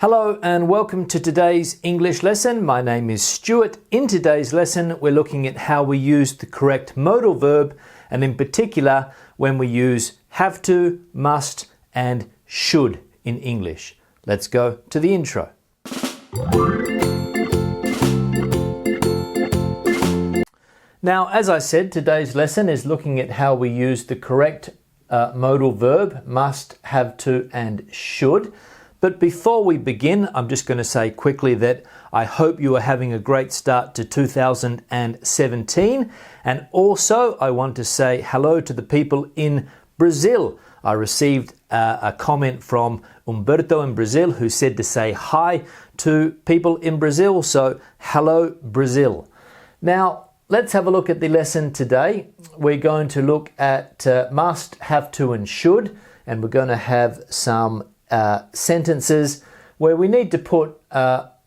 Hello and welcome to today's English lesson. My name is Stuart. In today's lesson, we're looking at how we use the correct modal verb, and in particular, when we use have to, must, and should in English. Let's go to the intro. Now, as I said, today's lesson is looking at how we use the correct modal verb, must, have to, and should. But before we begin, I'm just going to say quickly that I hope you are having a great start to 2017. And also, I want to say hello to the people in Brazil. I received a comment from Humberto in Brazil who said to say hi to people in Brazil. So, hello, Brazil. Now, let's have a look at the lesson today. We're going to look at must, have to, and should. And we're going to have some sentences where we need to put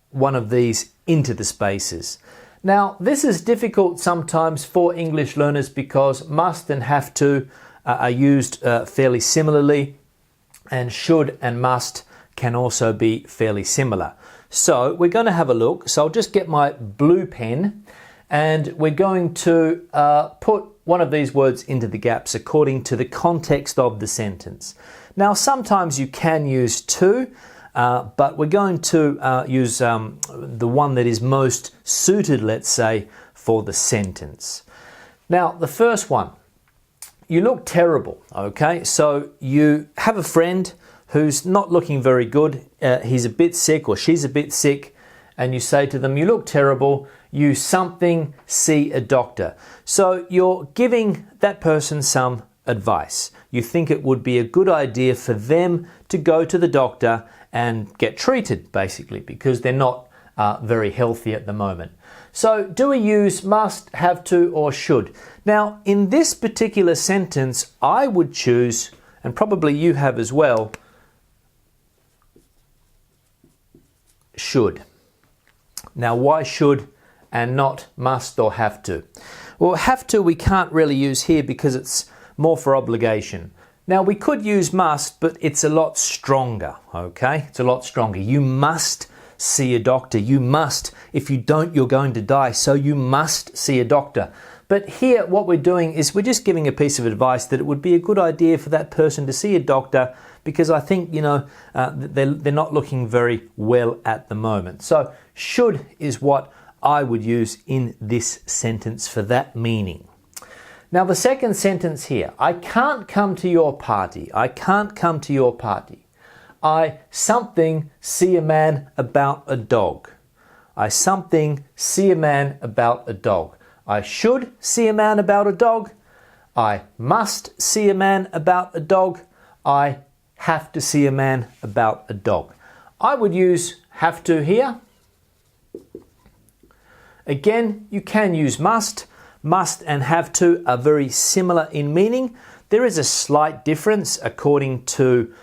one of these into the spaces. Now, this is difficult sometimes for English learners because must and have to are used fairly similarly, and should and must can also be fairly similar. So we're going to have a look. So I'll just get my blue pen and we're going to put one of these words into the gaps according to the context of the sentence. Now, sometimes you can use to, but we're going to use the one that is most suited, let's say, for the sentence. Now, the first one, you look terrible, okay? So you have a friend who's not looking very good. He's a bit sick or she's a bit sick, and you say to them, you look terrible, you something, see a doctor. So you're giving that person some advice. You think it would be a good idea for them to go to the doctor and get treated, basically, because they're not very healthy at the moment. So do we use must, have to, or should? Now, in this particular sentence, I would choose, and probably you have as well, should. Now, why should and not must or have to? Well, have to we can't really use here because it's more for obligation. Now, we could use must, but it's a lot stronger, okay? It's a lot stronger. You must see a doctor. You must. If you don't, you're going to die. So you must see a doctor. But here, what we're doing is we're just giving a piece of advice that it would be a good idea for that person to see a doctor because I think, they're not looking very well at the moment. So should is what I would use in this sentence for that meaning. Now, the second sentence here, I can't come to your party. I can't come to your party. I something see a man about a dog. I something see a man about a dog. I should see a man about a dog. I must see a man about a dog. I have to see a man about a dog. I would use have to here. Again, you can use must. Must and have to are very similar in meaning. There is a slight difference according to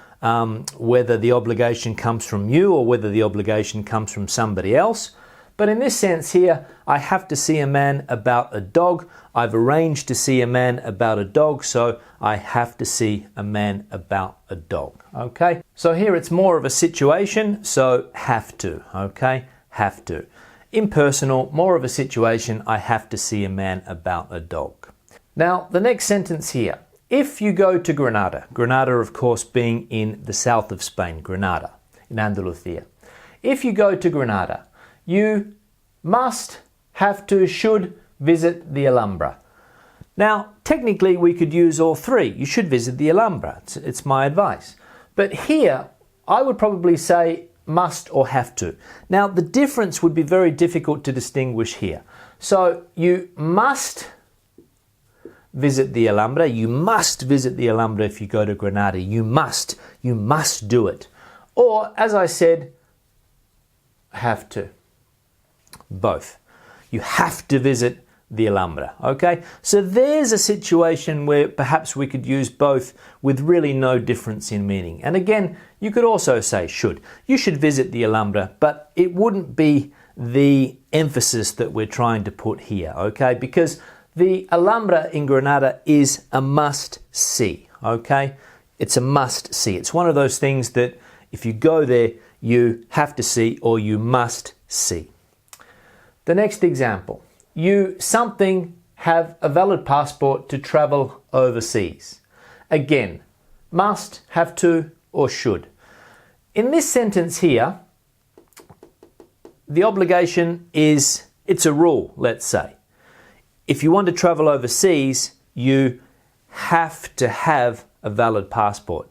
whether the obligation comes from you or whether the obligation comes from somebody else. But in this sense here, I have to see a man about a dog. I've arranged to see a man about a dog, so I have to see a man about a dog. Okay? So here it's more of a situation, so have to. Okay? Have to. Impersonal, more of a situation, I have to see a man about a dog. Now, the next sentence here. If you go to Granada, Granada, of course, being in the south of Spain, Granada, in Andalusia. If you go to Granada, you must, have to, should visit the Alhambra. Now, technically, we could use all three. You should visit the Alhambra. It's my advice. But here, I would probably say must or have to. Now, the difference would be very difficult to distinguish here. So, you must visit the Alhambra. You must visit the Alhambra if you go to Granada. You must do it. Or, as I said, have to. Both. You have to visit the Alhambra, okay? So there's a situation where perhaps we could use both with really no difference in meaning. And again, you could also say should. You should visit the Alhambra, but it wouldn't be the emphasis that we're trying to put here, okay? Because the Alhambra in Granada is a must-see, okay? It's a must-see. It's one of those things that if you go there, you have to see or you must see. The next example, you something have a valid passport to travel overseas. Again, must, have to, or should. In this sentence here, the obligation is, it's a rule, let's say. If you want to travel overseas, you have to have a valid passport.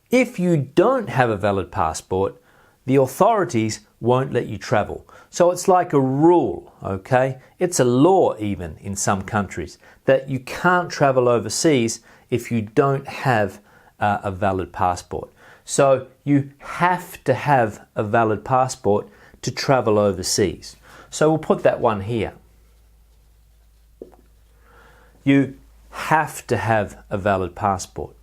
If you don't have a valid passport, the authorities won't let you travel. So it's like a rule, okay? It's a law even in some countries that you can't travel overseas if you don't have a valid passport. So you have to have a valid passport to travel overseas. So we'll put that one here. You have to have a valid passport.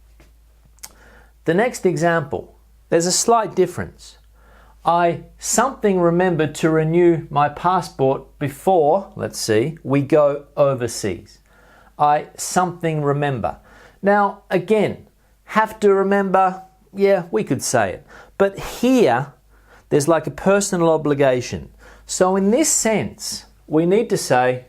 The next example, there's a slight difference. I something remembered to renew my passport before, let's see, we go overseas. I something remember. Now, again, have to remember, yeah, we could say it. But here, there's like a personal obligation. So in this sense, we need to say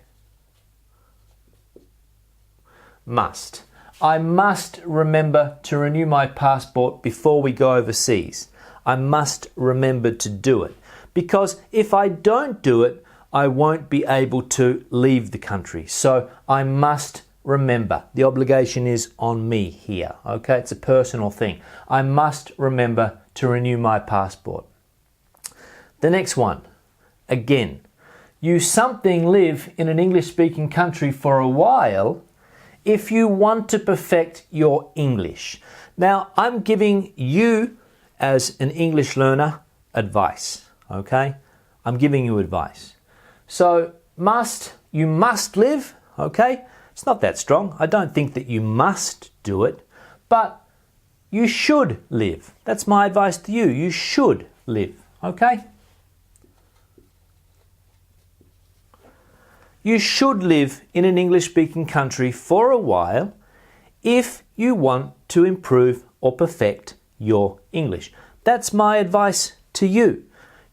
must. I must remember to renew my passport before we go overseas. I must remember to do it. Because if I don't do it, I won't be able to leave the country. So I must remember. The obligation is on me here. Okay, it's a personal thing. I must remember to renew my passport. The next one, again, you something live in an English-speaking country for a while if you want to perfect your English. Now, I'm giving you, as an English learner, advice, okay? I'm giving you advice. So, you must live, okay? It's not that strong. I don't think that you must do it, but you should live. That's my advice to you. You should live, okay? You should live in an English-speaking country for a while if you want to improve or perfect your English. That's my advice to you.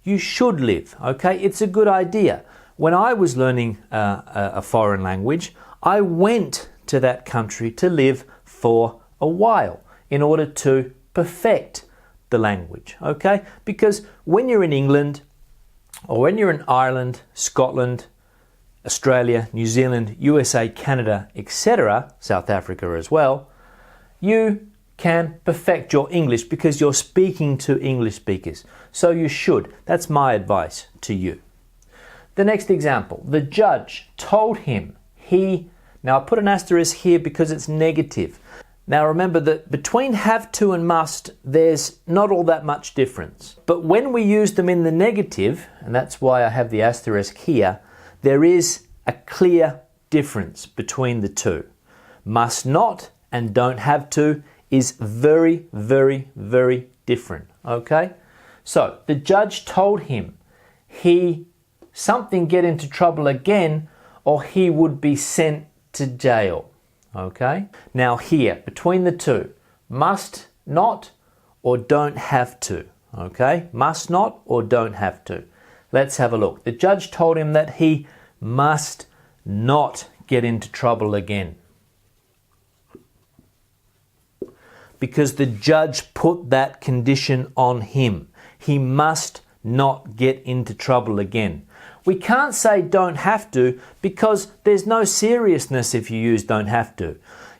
You should live, okay? It's a good idea. When I was learning a foreign language, I went to that country to live for a while in order to perfect the language, okay? Because when you're in England or when you're in Ireland, Scotland, Australia, New Zealand, USA, Canada, etc., South Africa as well, you can perfect your English because you're speaking to English speakers. So you should. That's my advice to you. The next example, the judge told him now I put an asterisk here because it's negative. Now remember that between have to and must, there's not all that much difference. But when we use them in the negative, and that's why I have the asterisk here, there is a clear difference between the two. Must not and don't have to is very, very, very different, okay? So, the judge told him something get into trouble again or he would be sent to jail, okay? Now here, between the two, must not or don't have to, okay? Must not or don't have to. Let's have a look. The judge told him that he must not get into trouble again. Because the judge put that condition on him. He must not get into trouble again. We can't say don't have to because there's no seriousness if you use don't have to.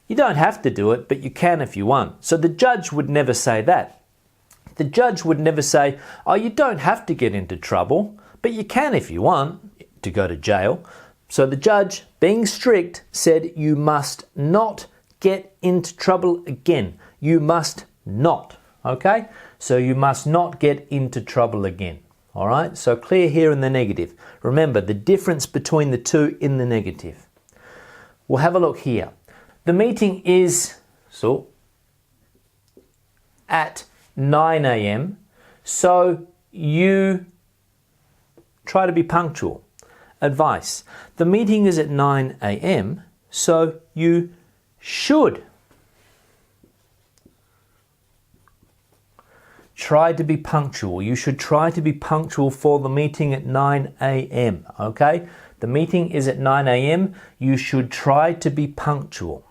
You don't have to do it, but you can if you want. So the judge would never say that. The judge would never say, oh, you don't have to get into trouble, but you can if you want to go to jail. So the judge, being strict, said you must not get into trouble again. You must not, okay? So you must not get into trouble again, all right? So clear here in the negative. Remember, the difference between the two in the negative. We'll have a look here. The meeting is at 9 a.m., so you try to be punctual. Advice. The meeting is at 9 a.m., so you should try to be punctual. You should try to be punctual for the meeting at 9 a.m. Okay? The meeting is at 9 a.m. You should try to be punctual.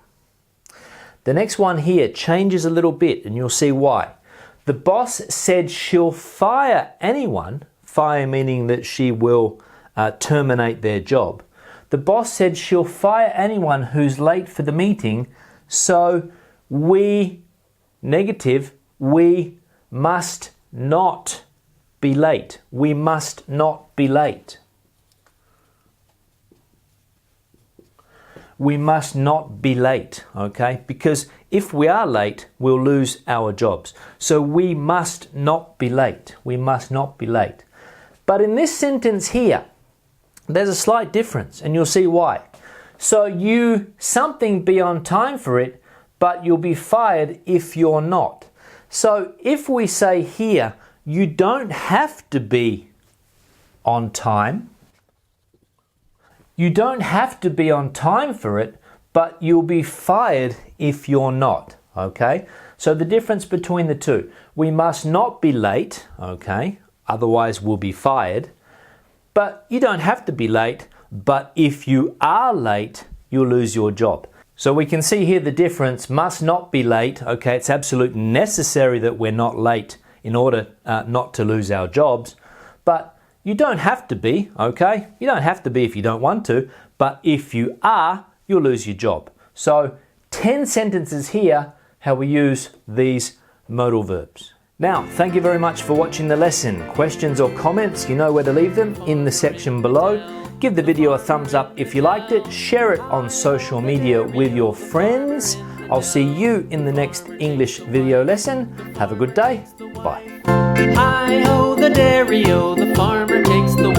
The next one here changes a little bit, and you'll see why. The boss said she'll fire anyone, fire meaning that she will terminate their job. The boss said she'll fire anyone who's late for the meeting, so we must not be late. We must not be late. We must not be late, okay? Because if we are late, we'll lose our jobs. So we must not be late. We must not be late. But in this sentence here, there's a slight difference, and you'll see why. So something be on time for it, but you'll be fired if you're not. So if we say here, you don't have to be on time. You don't have to be on time for it, but you'll be fired if you're not, okay? So the difference between the two, we must not be late, okay? Otherwise we'll be fired. But you don't have to be late, but if you are late, you'll lose your job. So we can see here the difference, must not be late, okay? It's absolutely necessary that we're not late in order not to lose our jobs. But you don't have to be, okay? You don't have to be if you don't want to, but if you are, you'll lose your job. So 10 sentences here, how we use these modal verbs. Now, thank you very much for watching the lesson. Questions or comments, you know where to leave them in the section below. Give the video a thumbs up if you liked it. Share it on social media with your friends. I'll see you in the next English video lesson. Have a good day. Bye. Hi-ho, the dairy-o, the farmer takes the